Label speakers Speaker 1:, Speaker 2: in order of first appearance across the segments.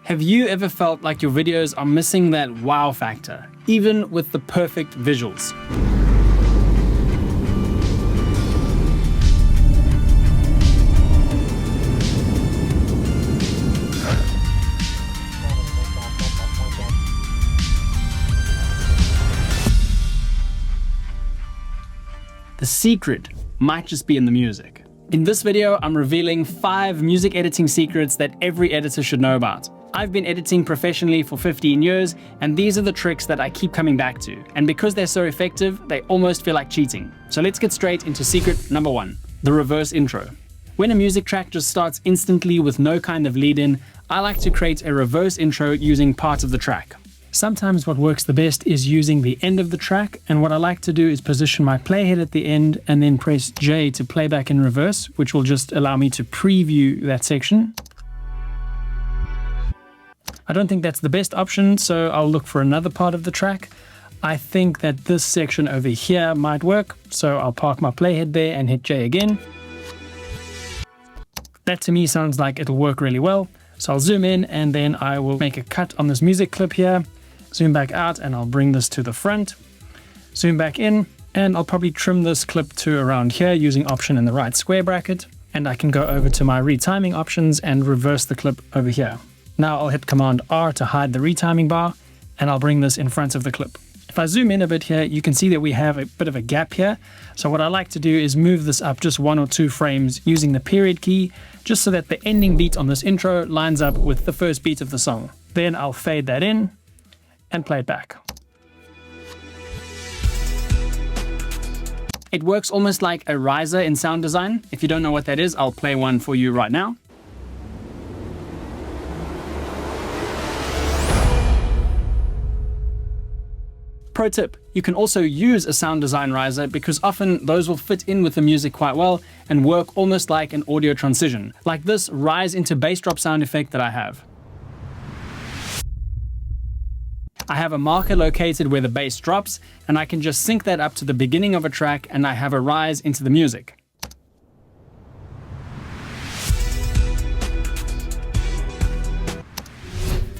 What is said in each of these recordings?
Speaker 1: Have you ever felt like your videos are missing that wow factor, even with the perfect visuals? The secret might just be in the music. In this video, I'm revealing 5 music editing secrets that every editor should know about. I've been editing professionally for 15 years, and these are the tricks that I keep coming back to. And because they're so effective, they almost feel like cheating. So let's get straight into secret number 1, the reverse intro. When a music track just starts instantly with no kind of lead-in, I like to create a reverse intro using part of the track. Sometimes what works the best is using the end of the track, and what I like to do is position my playhead at the end and then press J to play back in reverse, which will just allow me to preview that section. I don't think that's the best option, so I'll look for another part of the track. I think that this section over here might work, so I'll park my playhead there and hit J again. That to me sounds like it'll work really well, so I'll zoom in and then I will make a cut on this music clip here. Zoom back out and I'll bring this to the front. Zoom back in and I'll probably trim this clip to around here using Option in the right square bracket. And I can go over to my retiming options and reverse the clip over here. Now I'll hit Command R to hide the retiming bar and I'll bring this in front of the clip. If I zoom in a bit here, you can see that we have a bit of a gap here. So what I like to do is move this up just 1 or 2 frames using the period key, just so that the ending beat on this intro lines up with the first beat of the song. Then I'll fade that in and play it back. It works almost like a riser in sound design. If you don't know what that is, I'll play one for you right now. Pro tip, you can also use a sound design riser because often those will fit in with the music quite well and work almost like an audio transition, like this rise into bass drop sound effect that I have. I have a marker located where the bass drops, and I can just sync that up to the beginning of a track and I have a rise into the music.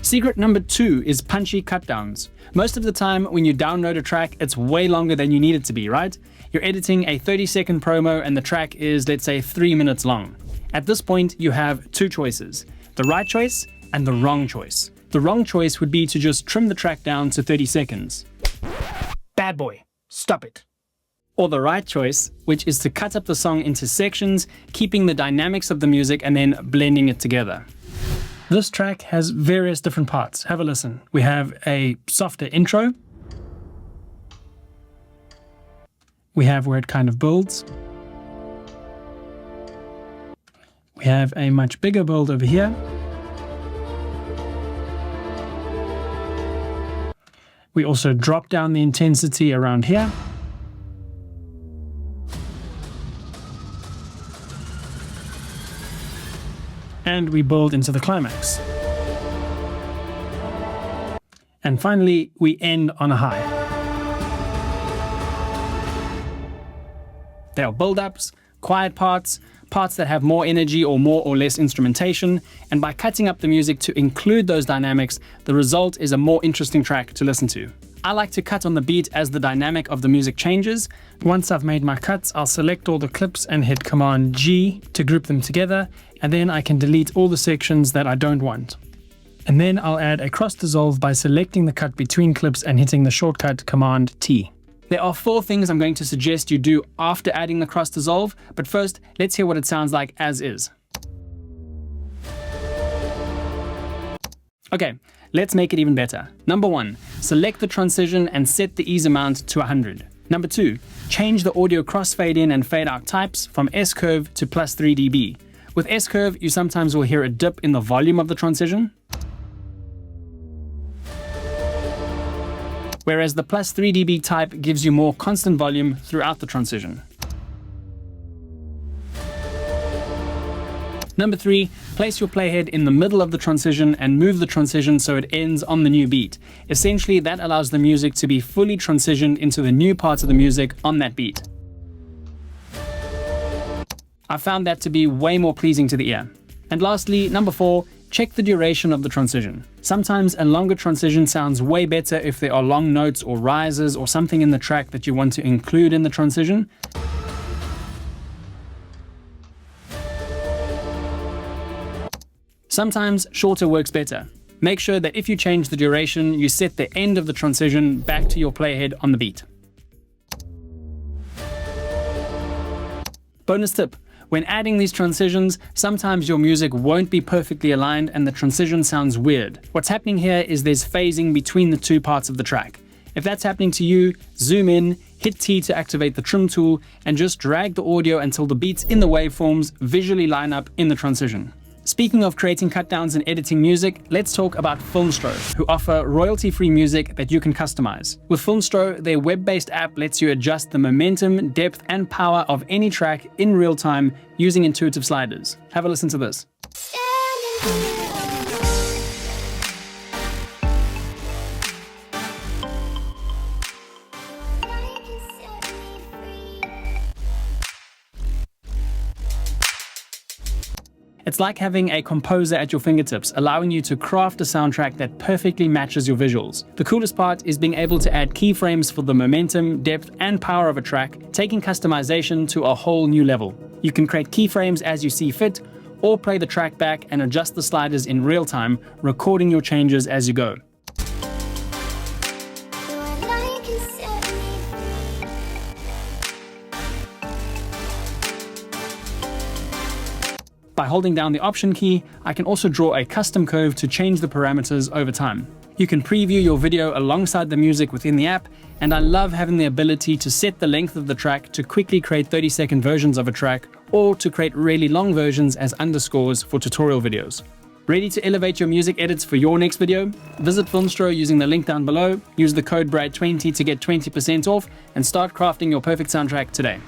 Speaker 1: Secret number 2 is punchy cutdowns. Most of the time when you download a track, it's way longer than you need it to be, right? You're editing a 30-second promo and the track is, let's say, 3 minutes long. At this point, you have 2 choices, the right choice and the wrong choice. The wrong choice would be to just trim the track down to 30 seconds. Bad boy, stop it. Or the right choice, which is to cut up the song into sections, keeping the dynamics of the music and then blending it together. This track has various different parts. Have a listen. We have a softer intro. We have where it kind of builds. We have a much bigger build over here. We also drop down the intensity around here. And we build into the climax. And finally, we end on a high. There are build-ups, quiet parts, parts that have more energy or more or less instrumentation, and by cutting up the music to include those dynamics, the result is a more interesting track to listen to. I like to cut on the beat as the dynamic of the music changes. Once I've made my cuts, I'll select all the clips and hit Command G to group them together, and then I can delete all the sections that I don't want. And then I'll add a cross dissolve by selecting the cut between clips and hitting the shortcut Command T. There are 4 things I'm going to suggest you do after adding the cross dissolve, but first, let's hear what it sounds like as is. Okay, let's make it even better. Number 1, select the transition and set the ease amount to 100. Number 2, change the audio crossfade in and fade out types from S-curve to +3 dB. With S-curve, you sometimes will hear a dip in the volume of the transition, whereas the +3 dB type gives you more constant volume throughout the transition. Number 3, place your playhead in the middle of the transition and move the transition so it ends on the new beat. Essentially, that allows the music to be fully transitioned into the new parts of the music on that beat. I found that to be way more pleasing to the ear. And lastly, number 4, check the duration of the transition. Sometimes a longer transition sounds way better if there are long notes or rises or something in the track that you want to include in the transition. Sometimes shorter works better. Make sure that if you change the duration, you set the end of the transition back to your playhead on the beat. Bonus tip. When adding these transitions, sometimes your music won't be perfectly aligned and the transition sounds weird. What's happening here is there's phasing between the two parts of the track. If that's happening to you, zoom in, hit T to activate the trim tool, and just drag the audio until the beats in the waveforms visually line up in the transition. Speaking of creating cutdowns and editing music, let's talk about Filmstro, who offer royalty-free music that you can customize. With Filmstro, their web-based app lets you adjust the momentum, depth, and power of any track in real time using intuitive sliders. Have a listen to this. It's like having a composer at your fingertips, allowing you to craft a soundtrack that perfectly matches your visuals. The coolest part is being able to add keyframes for the momentum, depth, and power of a track, taking customization to a whole new level. You can create keyframes as you see fit, or play the track back and adjust the sliders in real time, recording your changes as you go. By holding down the Option key, I can also draw a custom curve to change the parameters over time. You can preview your video alongside the music within the app, and I love having the ability to set the length of the track to quickly create 30-second versions of a track, or to create really long versions as underscores for tutorial videos. Ready to elevate your music edits for your next video? Visit Filmstro using the link down below, use the code BRAD20 to get 20% off, and start crafting your perfect soundtrack today.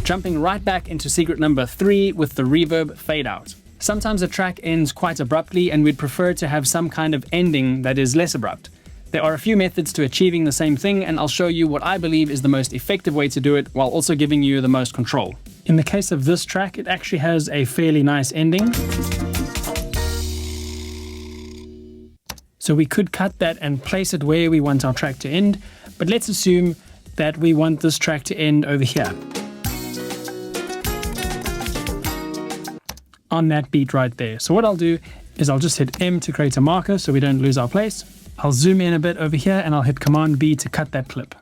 Speaker 1: Jumping right back into secret number 3 with the reverb fade out. Sometimes a track ends quite abruptly and we'd prefer to have some kind of ending that is less abrupt. There are a few methods to achieving the same thing, and I'll show you what I believe is the most effective way to do it while also giving you the most control. In the case of this track, it actually has a fairly nice ending. So we could cut that and place it where we want our track to end, but let's assume that we want this track to end over here, on that beat right there. So what I'll do is I'll just hit M to create a marker so we don't lose our place. I'll zoom in a bit over here and I'll hit Command B to cut that clip.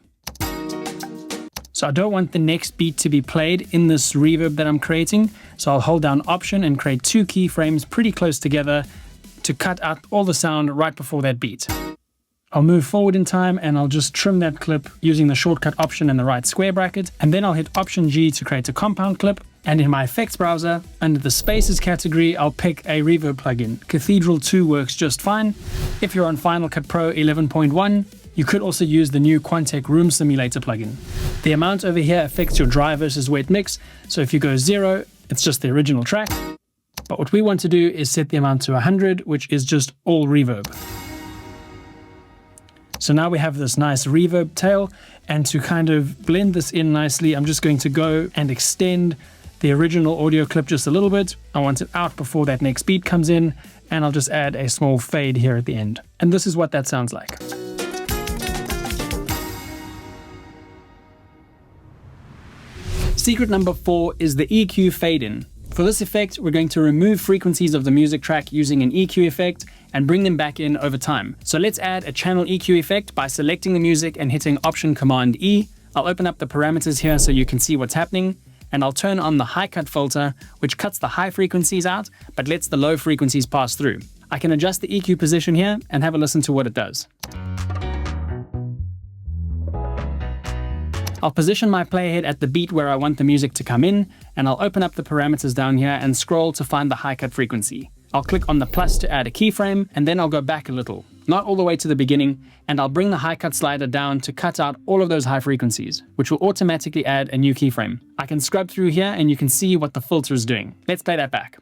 Speaker 1: So I don't want the next beat to be played in this reverb that I'm creating, so I'll hold down Option and create 2 keyframes pretty close together to cut out all the sound right before that beat. I'll move forward in time and I'll just trim that clip using the shortcut Option and the right square bracket, and then I'll hit Option G to create a compound clip. And in my effects browser, under the spaces category, I'll pick a reverb plugin. Cathedral 2 works just fine. If you're on Final Cut Pro 11.1, you could also use the new Quantec Room Simulator plugin. The amount over here affects your dry versus wet mix, so if you go 0, it's just the original track. But what we want to do is set the amount to 100, which is just all reverb. So now we have this nice reverb tail, and to kind of blend this in nicely, I'm just going to go and extend the original audio clip just a little bit. I want it out before that next beat comes in, and I'll just add a small fade here at the end. And this is what that sounds like. Secret number 4 is the EQ fade-in. For this effect, we're going to remove frequencies of the music track using an EQ effect and bring them back in over time. So let's add a channel EQ effect by selecting the music and hitting Option Command E. I'll open up the parameters here so you can see what's happening, and I'll turn on the high cut filter, which cuts the high frequencies out but lets the low frequencies pass through. I can adjust the EQ position here and have a listen to what it does. I'll position my playhead at the beat where I want the music to come in, and I'll open up the parameters down here and scroll to find the high cut frequency. I'll click on the plus to add a keyframe, and then I'll go back a little, not all the way to the beginning, and I'll bring the high cut slider down to cut out all of those high frequencies, which will automatically add a new keyframe. I can scrub through here and you can see what the filter is doing. Let's play that back.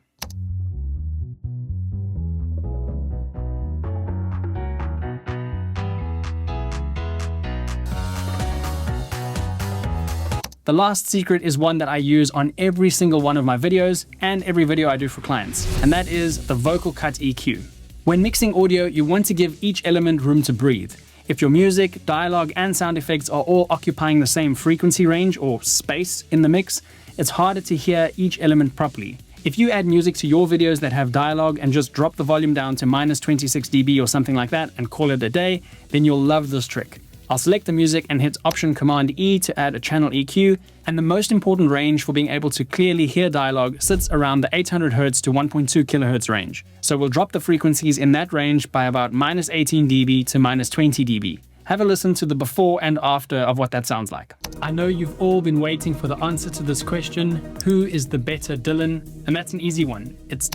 Speaker 1: The last secret is one that I use on every single one of my videos and every video I do for clients, and that is the vocal cut EQ. When mixing audio, you want to give each element room to breathe. If your music, dialogue, and sound effects are all occupying the same frequency range or space in the mix, it's harder to hear each element properly. If you add music to your videos that have dialogue and just drop the volume down to -26 dB or something like that and call it a day, then you'll love this trick. I'll select the music and hit Option-Command-E to add a channel EQ, and the most important range for being able to clearly hear dialogue sits around the 800 Hz to 1.2 kHz range. So we'll drop the frequencies in that range by about -18 dB to -20 dB. Have a listen to the before and after of what that sounds like. I know you've all been waiting for the answer to this question, who is the better Dylan? And that's an easy one. It's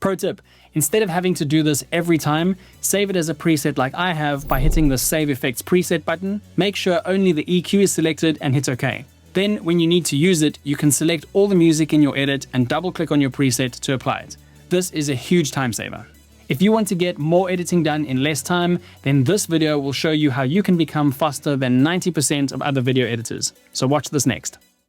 Speaker 1: Pro tip, instead of having to do this every time, save it as a preset like I have by hitting the Save Effects preset button. Make sure only the EQ is selected and hit OK. Then when you need to use it, you can select all the music in your edit and double click on your preset to apply it. This is a huge time saver. If you want to get more editing done in less time, then this video will show you how you can become faster than 90% of other video editors. So watch this next.